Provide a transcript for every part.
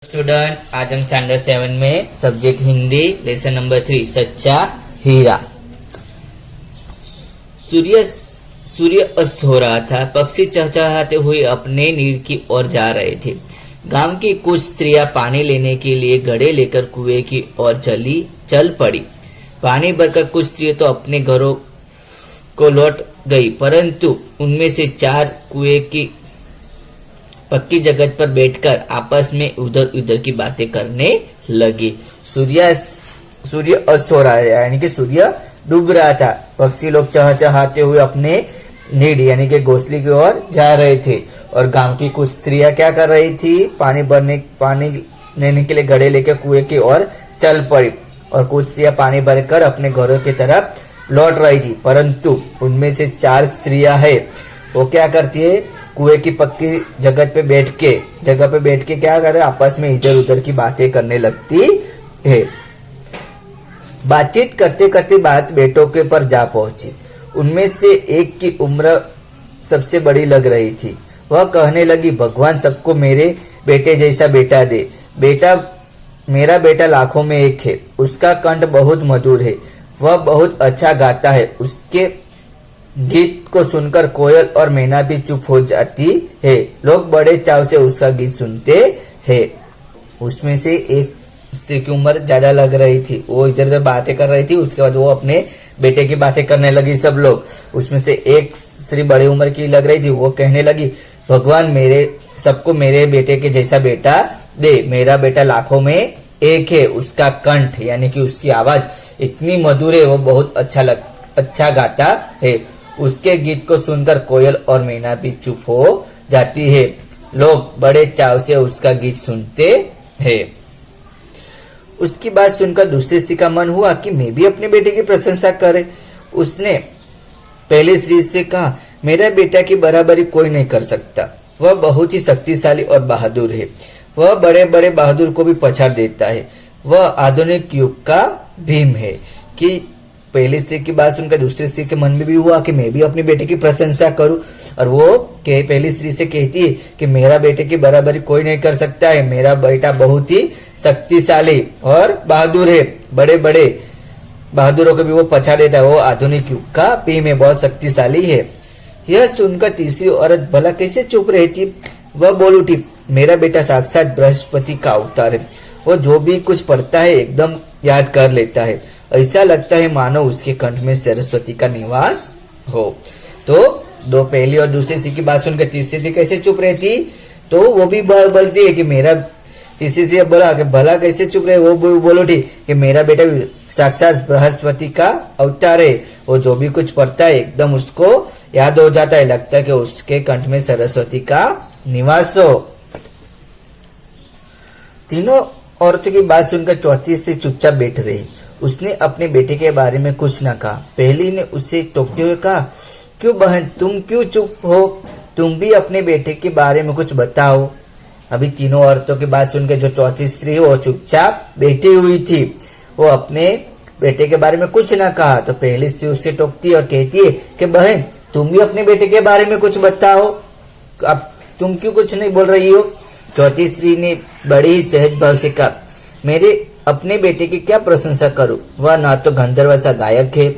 Student, आज हम standard 7 में सब्जेक्ट हिंदी लेसन नंबर 3 सच्चा हीरा। सूर्य अस्त हो रहा था। पक्षी चहचहाते हुए अपने नीड की ओर जा रहे थे। गांव की कुछ स्त्रियां पानी लेने के लिए घड़े लेकर कुएं की ओर चल पड़ी। पानी भरकर कुछ स्त्रियां तो अपने घरों को लौट गई, परंतु उनमें से 4 कुएं की पक्की जगह पर बैठकर आपस में उधर उधर की बातें करने लगी। सूर्य अस्त हो रहा है, यानी कि सूर्य डूब रहा था। पक्षी लोग चहचहाते हुए अपने नीड यानी कि घोंसले की ओर जा रहे थे, और गांव की कुछ स्त्रियां क्या कर रही थी? पानी लेने के लिए घड़े लेकर कुएं की ओर चल पड़ी, और कुछ स्त्रियां पानी भरकर अपने घरों की तरफ लौट रही थी। परंतु उनमें से 4 स्त्रियां है, वो क्या करती है? कुएं की पक्की जगह पे बैठ के क्या करे? आपस में इधर उधर की बातें करने लगती है। बातचीत करते करते बात बेटों के पर जा पहुंची। उनमें से एक की उम्र सबसे बड़ी लग रही थी। वह कहने लगी, भगवान सबको मेरे बेटे जैसा बेटा दे। मेरा बेटा लाखों में एक है। उसका कंठ बहुत मधुर है, वह बहुत अच्छा गाता है। उसके गीत को सुनकर कोयल और मैना भी चुप हो जाती है। लोग बड़े चाव से उसका गीत सुनते हैं। उसमें से एक स्त्री की उम्र ज्यादा लग रही थी, वो इधर उधर बातें कर रही थी। उसके बाद वो अपने बेटे की बातें करने लगी सब लोग। उसमें से एक स्त्री बड़ी उम्र की लग रही थी, वो कहने लगी, भगवान सबको मेरे बेटे के जैसा बेटा दे। मेरा बेटा लाखों में एक है। उसका कंठ यानी कि उसकी आवाज इतनी मधुर है, वो बहुत अच्छा गाता है। उसके गीत को सुनकर कोयल और मैना भी चुप हो जाती है। लोग बड़े चाव से उसका गीत सुनते हैं। उसकी बात सुनकर दूसरी स्त्री का मन हुआ कि मैं भी अपने बेटे की प्रशंसा करे। उसने पहली स्त्री से कहा, मेरा बेटा की बराबरी कोई नहीं कर सकता। वह बहुत ही शक्तिशाली और बहादुर है। वह बड़े बड़े बहादुर को भी पछाड़ देता है। वह आधुनिक युग का भीम है। कि पहली स्त्री की बात सुनकर दूसरी स्त्री के मन में भी हुआ कि मैं भी अपने बेटे की प्रशंसा करूं, और वो पहली स्त्री से कहती है कि मेरा बेटे की बराबरी कोई नहीं कर सकता है। मेरा बेटा बहुत ही शक्तिशाली और बहादुर है। बड़े बड़े बहादुरों को भी वो पछाड़ देता है। वो आधुनिक युग का भीम है, बहुत शक्तिशाली है। यह सुनकर तीसरी औरत भला कैसे चुप रहती? वह बोल उठी, मेरा बेटा साक्षात बृहस्पति का अवतार है। वो जो भी कुछ पढ़ता है एकदम याद कर लेता है। ऐसा लगता है मानो उसके कंठ में सरस्वती का निवास हो। तो दो पहली और दूसरी स्त्री की बात सुनकर तीसरी स्त्री कैसे चुप रहती? तो वो भी बोलती है कि मेरा तीसरी स्त्री बोला कि भला कैसे चुप रहे? वो बोलो ठीक कि मेरा बेटा साक्षात बृहस्पति का अवतार है। वो जो भी कुछ पढ़ता है एकदम उसको याद हो जाता है। लगता है कि उसके कंठ में सरस्वती का निवास हो। तीनों औरतों की बात सुनकर चौथी स्त्री चुपचाप बैठ रही। उसने अपने बेटे के बारे में कुछ न कहा। पहली ने उसे टोकते हुए कहा, क्यों बहन, तुम क्यों चुप हो? तुम भी अपने बेटे के बारे में कुछ बताओ। अभी तीनों औरतों की बात सुनकर जो चौथी स्त्री वो चुपचाप बैठी हुई थी। वो अपने बेटे के बारे में कुछ न कहा। तो पहली स्त्री उसे टोकती और कहती है कि बहन, तुम भी अपने बेटे के बारे में कुछ बताओ। अब तुम क्यों कुछ नहीं बोल रही हो? चौथी स्त्री ने बड़ी ही सहज भाव से कहा, मेरे अपने बेटे की क्या प्रशंसा करूं? वह ना तो गंधर्व सा गायक है,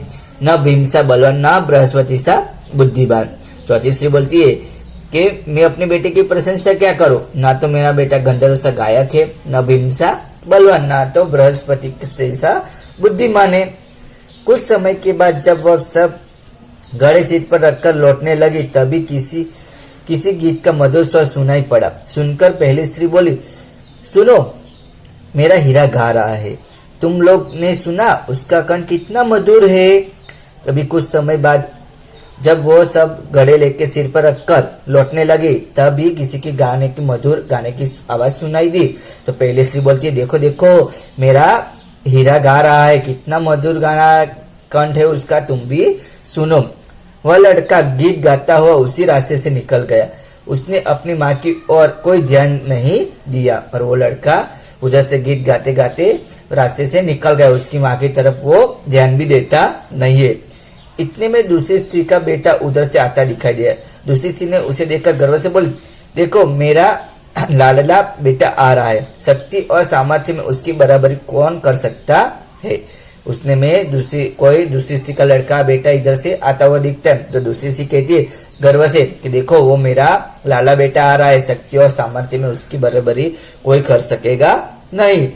न भीम सा बलवान, ना बृहस्पति सा बुद्धिमान। चौथी स्त्री बोलती है कि मैं अपने बेटे की प्रशंसा क्या करूं? ना तो मेरा बेटा गंधर्व सा गायक है, न भीम सा बलवान, ना तो बृहस्पति सा बुद्धिमान है। कुछ समय के बाद जब वह सब घड़े सीट पर रखकर लौटने लगी, तभी किसी गीत का मधुर स्वर सुनाई पड़ा। सुनकर पहली स्त्री बोली, सुनो, मेरा हीरा गा रहा है। तुम लोग ने सुना? उसका कंठ कितना मधुर है। अभी कुछ समय बाद जब वो सब घड़े लेके सिर पर रखकर लौटने लगी, तभी किसी की मधुर गाने की आवाज सुनाई दी। तो पहली स्त्री बोलती है, देखो देखो, मेरा हीरा गा रहा है, कितना मधुर गाना कंठ है उसका, तुम भी सुनो। वह लड़का गीत गाता हुआ उसी रास्ते से निकल गया। उसने अपनी माँ की ओर कोई ध्यान नहीं दिया, और वो लड़का उधर से गीत गाते गाते रास्ते से निकल गया। उसकी माँ की तरफ वो ध्यान भी देता नहीं है। इतने में दूसरी स्त्री का बेटा उधर से आता दिखाई दिया। दूसरी स्त्री ने उसे देखकर गर्व से बोली, देखो, मेरा लाडला बेटा आ रहा है, शक्ति और सामर्थ्य में उसकी बराबरी कौन कर सकता है। उसने में दूसरी स्त्री का लड़का बेटा इधर से आता हुआ दिखता है, तो दूसरी स्त्री कहती है गर्व से कि देखो वो मेरा लाडला बेटा आ रहा है, शक्ति और सामर्थ्य में उसकी बराबरी कोई कर सकेगा नहीं।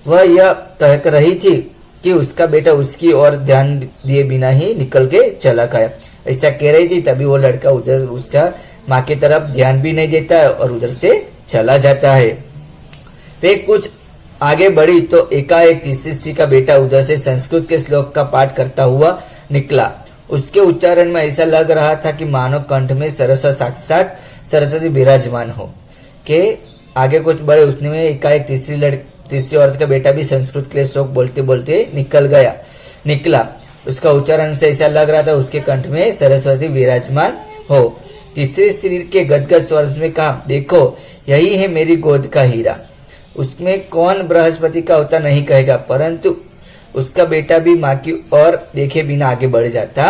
वह यह कह रही थी कि उसका बेटा उसकी ओर ध्यान दिए बिना ही निकल के चला गया। ऐसा कह रही थी, तभी वो लड़का उधर उसका माँ की तरफ ध्यान भी नहीं देता है और उधर से चला जाता है। वे कुछ आगे बढ़ी तो एकाएक तीसरी स्त्री का बेटा उधर से संस्कृत के श्लोक का पाठ करता हुआ निकला। उसके उच्चारण में ऐसा लग रहा था कि मानव कंठ में सरस्वती साक्षात सरस्वती विराजमान हो। के आगे कुछ बढ़े, उसने में एकाएक तीसरी औरत का बेटा भी संस्कृत के श्लोक बोलते बोलते निकला। उसका उच्चारण से ऐसा लग रहा था उसके कंठ में सरस्वती विराजमान हो। तीसरी स्त्री के गदगद स्वर में कहा, देखो यही है मेरी गोद का हीरा। उसमें कौन बृहस्पति का होता नहीं कहेगा, परंतु उसका बेटा भी माँ की ओर देखे बिना आगे बढ़ जाता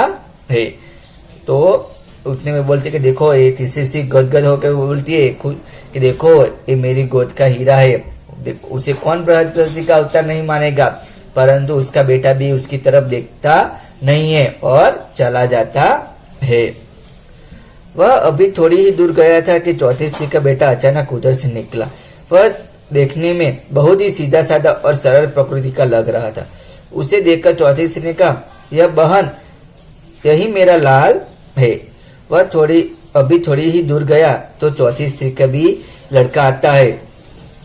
है। तो उतने में बोलते कि देखो, ये तीसरी स्त्री गदगद होकर बोलती है कि देखो ये मेरी गोद का हीरा है। उसे कौन बृहस्पति का अवतार नहीं मानेगा, परंतु उसका बेटा भी उसकी तरफ देखता नहीं है और चला जाता है। वह अभी थोड़ी ही दूर गया था कि चौथी स्त्री का बेटा अचानक उधर से निकला। वह देखने में बहुत ही सीधा साधा और सरल प्रकृति का लग रहा था। उसे देखकर चौथी स्त्री ने कहा, यह बहन, यही मेरा लाल है। वह अभी थोड़ी ही दूर गया तो चौथी स्त्री का भी लड़का आता है,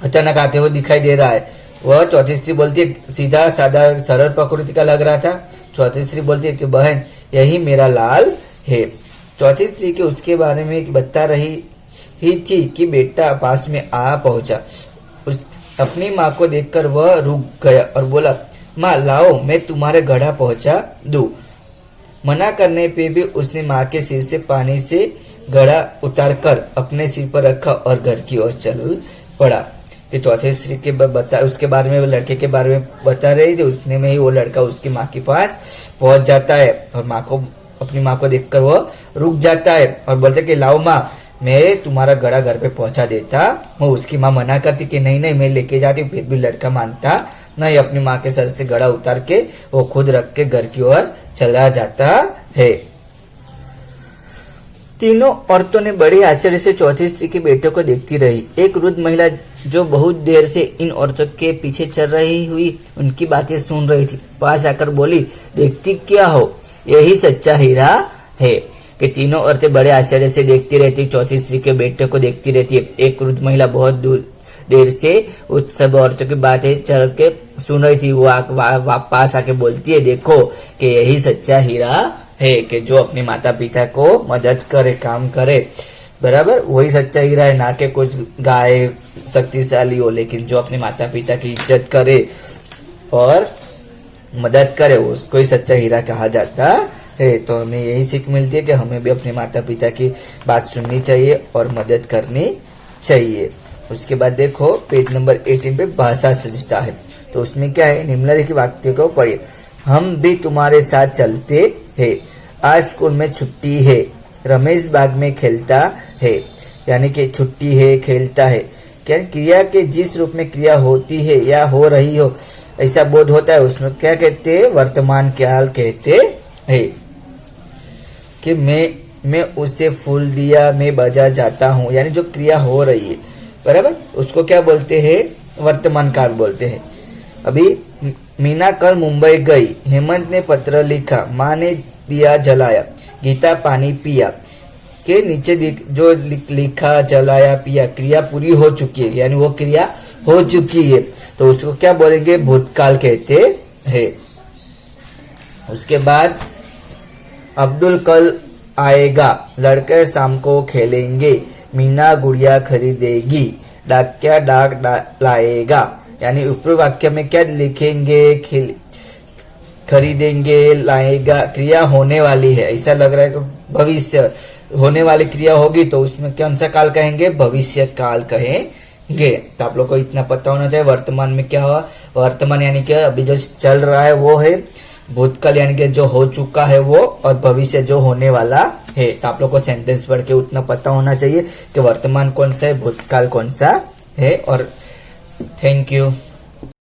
अचानक आते हुए दिखाई दे रहा है। वह चौथी स्त्री बोलती है, सीधा साधा सरल प्रकृति का लग रहा था। चौथी स्त्री बोलती है कि बहन, यही मेरा लाल है। चौथी स्त्री के उसके बारे में बता रही ही थी कि बेटा पास में आ पहुंचा। अपनी माँ को देखकर वह रुक गया और बोला, माँ लाओ, मैं तुम्हारे घड़ा पहुंचा दूं। मना करने पे भी उसने माँ के सिर से पानी से घड़ा उतारकर अपने सिर पर रखा और घर की ओर चल पड़ा। कि चौथे स्त्री के उसके बारे में, लड़के के बारे में बता रही थी। उसने में ही वो लड़का उसकी माँ के पास पहुंच जाता है और अपनी माँ को देखकर वो रुक जाता है और बोलते कि लाओ माँ, मैं तुम्हारा घड़ा घर पे पहुंचा देता हूँ। उसकी माँ मना करती कि नहीं मैं लेके जाती हूँ, फिर भी लड़का मानता नहीं। अपनी माँ के सर से घड़ा उतार के वो खुद रख के घर की ओर चला जाता है। तीनों औरतों ने बड़ी आश्चर्य से चौथी स्त्री के बेटे को देखती रही। एक वृद्ध महिला जो बहुत देर से इन औरतों के पीछे चल रही हुई उनकी बातें सुन रही थी, पास आकर बोली, देखती क्या हो, यही सच्चा हीरा है। कि तीनों औरतें बड़े आश्चर्य से देखती रहती, चौथी स्त्री के बेटे को देखती रहती है। एक वृद्ध महिला बहुत देर से उस सब औरतों की बातें चल के सुन रही थी। वो पास आके बोलती है, देखो कि यही सच्चा हीरा है, कि जो अपने माता पिता को मदद करे, काम करे, बराबर वही सच्चा हीरा है। ना कि कुछ गाय शक्तिशाली हो, लेकिन जो अपने माता पिता की इज्जत करे और मदद करे, उसको ही सच्चा हीरा कहा जाता है। तो हमें यही सीख मिलती है कि हमें भी अपने माता पिता की बात सुननी चाहिए और मदद करनी चाहिए। उसके बाद देखो पेज नंबर 18 पे भाषा सजता है। तो उसमें क्या है, निम्नलिखित वाक्य को पढ़िए। हम भी तुम्हारे साथ चलते हैं, आज स्कूल में छुट्टी है, रमेश बाग में खेलता है। यानी कि छुट्टी है, खेलता है, क्या क्रिया के जिस रूप में क्रिया होती है या हो रही हो ऐसा बोध होता है, उसमें क्या कहते हैं, वर्तमान काल कहते हैं। कि मैं उसे फूल दिया, मैं बाजार जाता हूँ, यानी जो क्रिया हो रही है, बराबर, उसको क्या बोलते हैं, वर्तमान काल बोलते हैं। अभी मीना कल मुंबई गई, हेमंत ने पत्र लिखा, माँ ने दिया जलाया, गीता पानी पिया। के नीचे जो लिखा, जलाया, पिया, क्रिया पूरी हो चुकी है, यानी वो क्रिया हो चुकी है, तो उसको क्या बोलेंगे, भूतकाल कहते हैं। उसके बाद अब्दुल कल आएगा, लड़के शाम को खेलेंगे, मीना गुड़िया खरीदेगी, डाकिया डाक लाएगा। यानी ऊपर वाक्य में क्या लिखेंगे, खरीदेंगे, लाएगा, क्रिया होने वाली है, ऐसा लग रहा है कि भविष्य होने वाली क्रिया होगी, तो उसमें कौन सा काल कहेंगे, भविष्य काल कहेंगे। तो आप लोग को इतना पता होना चाहिए वर्तमान में क्या हुआ। वर्तमान यानी कि अभी जो चल रहा है वो है, भूतकाल यानी कि जो हो चुका है वो, और भविष्य जो होने वाला है। तो आप लोग को सेंटेंस पढ़ के उतना पता होना चाहिए कि वर्तमान कौन सा है, भूतकाल कौन सा है। और थैंक यू।